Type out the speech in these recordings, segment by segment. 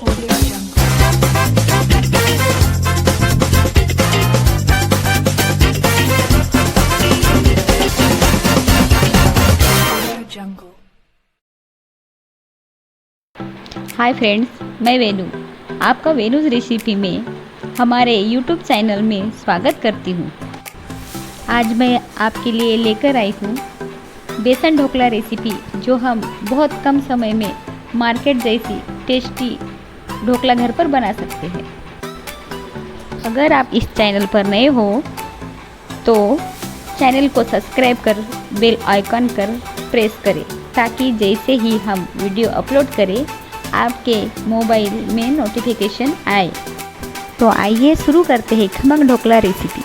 Audio Jungle. Audio Jungle. Hi friends, मैं वेनू आपका वेनूज़ recipe में हमारे यूट्यूब चैनल में स्वागत करती हूँ। आज मैं आपके लिए लेकर आई हूँ बेसन ढोकला रेसिपी, जो हम बहुत कम समय में मार्केट जैसी टेस्टी ढोकला घर पर बना सकते हैं। अगर आप इस चैनल पर नए हो तो चैनल को सब्सक्राइब कर बेल आइकन कर प्रेस करें, ताकि जैसे ही हम वीडियो अपलोड करें आपके मोबाइल में नोटिफिकेशन आए। तो आइए शुरू करते हैं खमन ढोकला रेसिपी।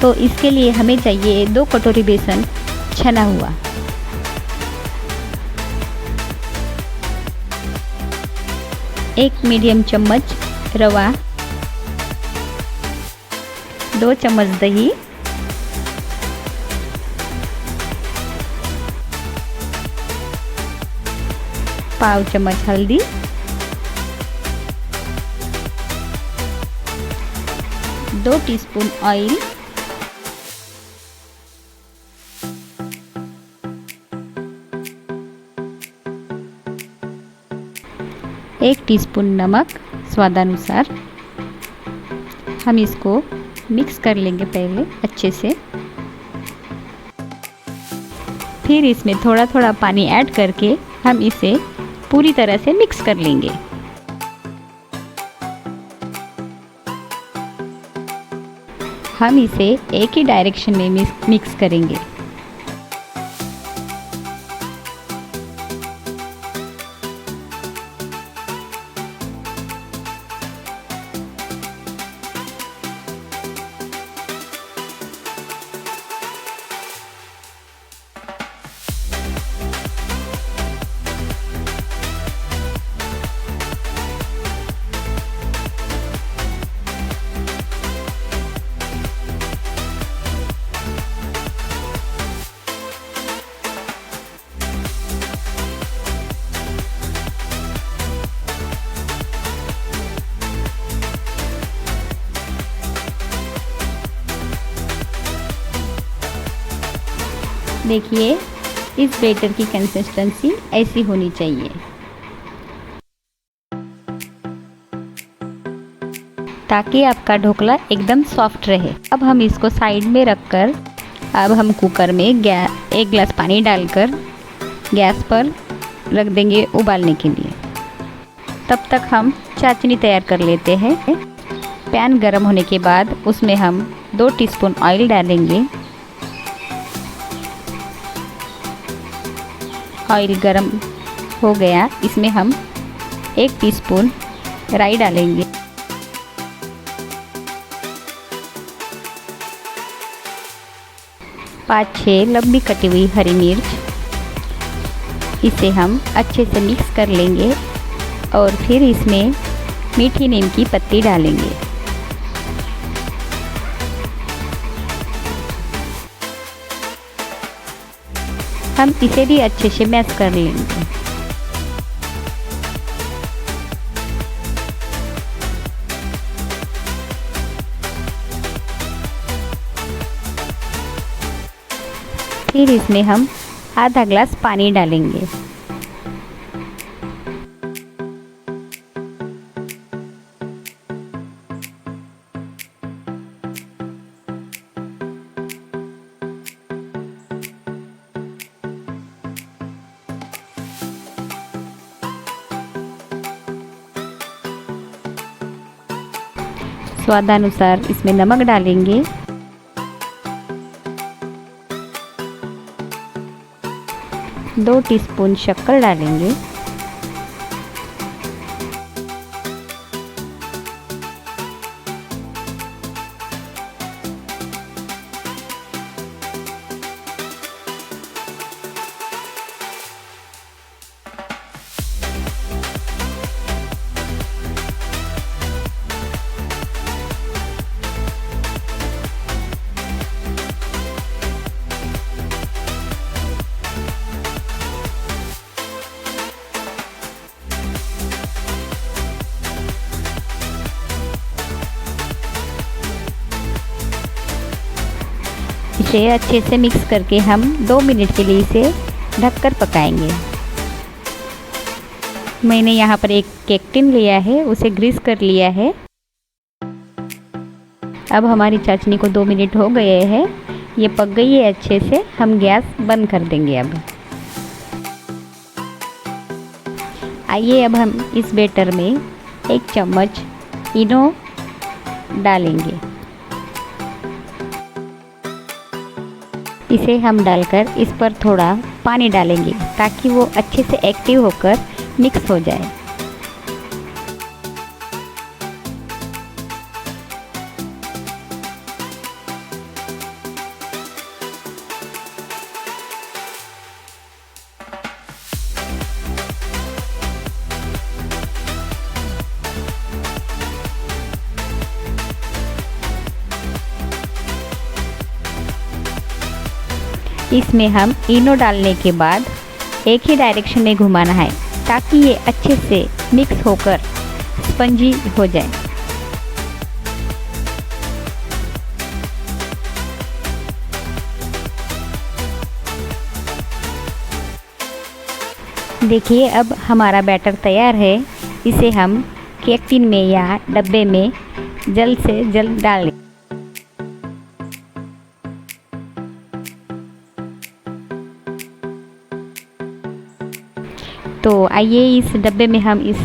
तो इसके लिए हमें चाहिए 2 कटोरी बेसन छना हुआ, 1 मीडियम चम्मच रवा, 2 चम्मच दही, पाव चम्मच हल्दी, 2 टीस्पून ऑयल, 1 टीस्पून नमक स्वादानुसार। हम इसको मिक्स कर लेंगे पहले अच्छे से, फिर इसमें थोड़ा थोड़ा पानी ऐड करके हम इसे पूरी तरह से मिक्स कर लेंगे। हम इसे एक ही डायरेक्शन में मिक्स करेंगे। देखिए, इस बैटर की कंसिस्टेंसी ऐसी होनी चाहिए, ताकि आपका ढोकला एकदम सॉफ्ट रहे। अब हम इसको साइड में रखकर अब हम कुकर में 1 गिलास पानी डालकर गैस पर रख देंगे उबालने के लिए। तब तक हम चाशनी तैयार कर लेते हैं। पैन गरम होने के बाद उसमें हम 2 टीस्पून ऑयल डालेंगे। ऑयल गरम हो गया, इसमें हम 1 टीस्पून राई डालेंगे, 5-6 लंबी कटी हुई हरी मिर्च। इसे हम अच्छे से मिक्स कर लेंगे और फिर इसमें मीठी नीम की पत्ती डालेंगे। हम इसे भी अच्छे से मैश कर लेंगे। फिर इसमें हम आधा ग्लास पानी डालेंगे। स्वादानुसार इसमें नमक डालेंगे, 2 टीस्पून शक्कर डालेंगे, इसे अच्छे से मिक्स करके हम 2 मिनट के लिए इसे ढककर पकाएंगे। मैंने यहाँ पर एक केक टिन लिया है, उसे ग्रीस कर लिया है। अब हमारी चाशनी को 2 मिनट हो गए हैं, ये पक गई है अच्छे से। हम गैस बंद कर देंगे। अब आइए अब हम इस बैटर में 1 चम्मच इनो डालेंगे। इसे हम डालकर इस पर थोड़ा पानी डालेंगे ताकि वो अच्छे से एक्टिव होकर मिक्स हो जाए। इसमें हम इनो डालने के बाद एक ही डायरेक्शन में घुमाना है ताकि ये अच्छे से मिक्स होकर स्पंजी हो जाए। देखिए अब हमारा बैटर तैयार है। इसे हम केक टिन में या डब्बे में जल्द से जल्द डालें। तो आइए इस डब्बे में हम इस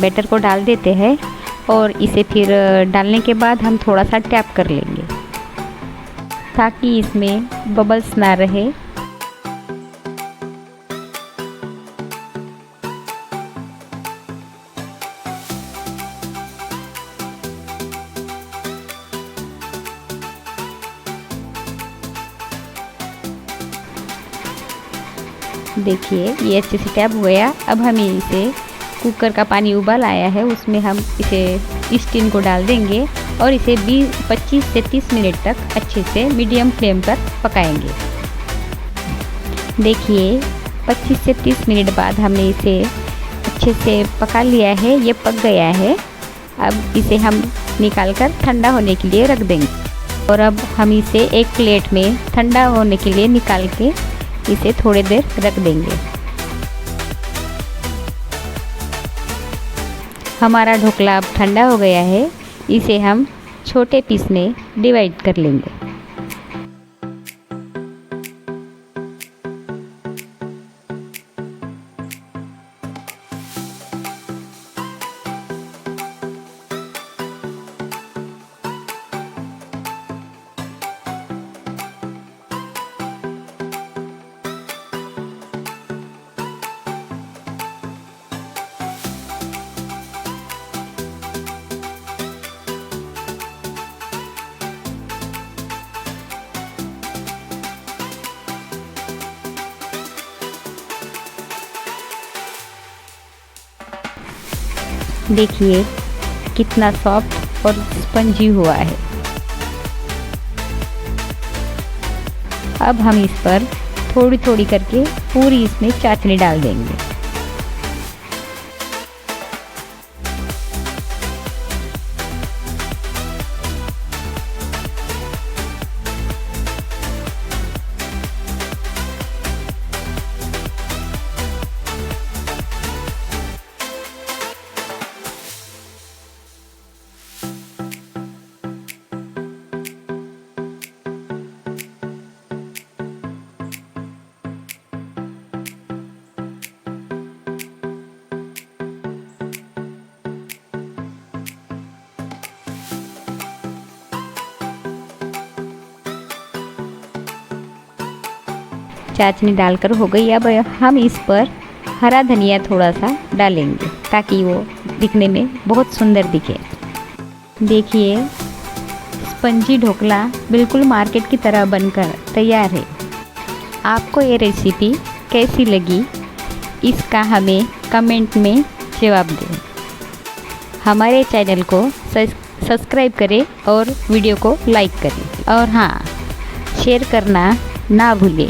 बैटर को डाल देते हैं और इसे फिर डालने के बाद हम थोड़ा सा टैप कर लेंगे ताकि इसमें बबल्स ना रहे। देखिए ये अच्छे से टैप हो गया। अब हम इसे कुकर का पानी उबाल आया है, उसमें हम इसे इस टिन को डाल देंगे और इसे 25 से 30 मिनट तक अच्छे से मीडियम फ्लेम पर पकाएंगे। देखिए 25 से 30 मिनट बाद हमने इसे अच्छे से पका लिया है, ये पक गया है। अब इसे हम निकाल कर ठंडा होने के लिए रख देंगे और अब हम इसे एक प्लेट में ठंडा होने के लिए निकाल के इसे थोड़ी देर रख देंगे। हमारा ढोकला अब ठंडा हो गया है, इसे हम छोटे पीस में डिवाइड कर लेंगे। देखिए कितना सॉफ्ट और स्पंजी हुआ है। अब हम इस पर थोड़ी थोड़ी करके पूरी इसमें चाशनी डाल देंगे। चाशनी डालकर हो गई। अब हम इस पर हरा धनिया थोड़ा सा डालेंगे ताकि वो दिखने में बहुत सुंदर दिखे। देखिए स्पंजी ढोकला बिल्कुल मार्केट की तरह बनकर तैयार है। आपको ये रेसिपी कैसी लगी इसका हमें कमेंट में जवाब दें। हमारे चैनल को सब्सक्राइब करें और वीडियो को लाइक करें और हाँ शेयर करना ना भूलें।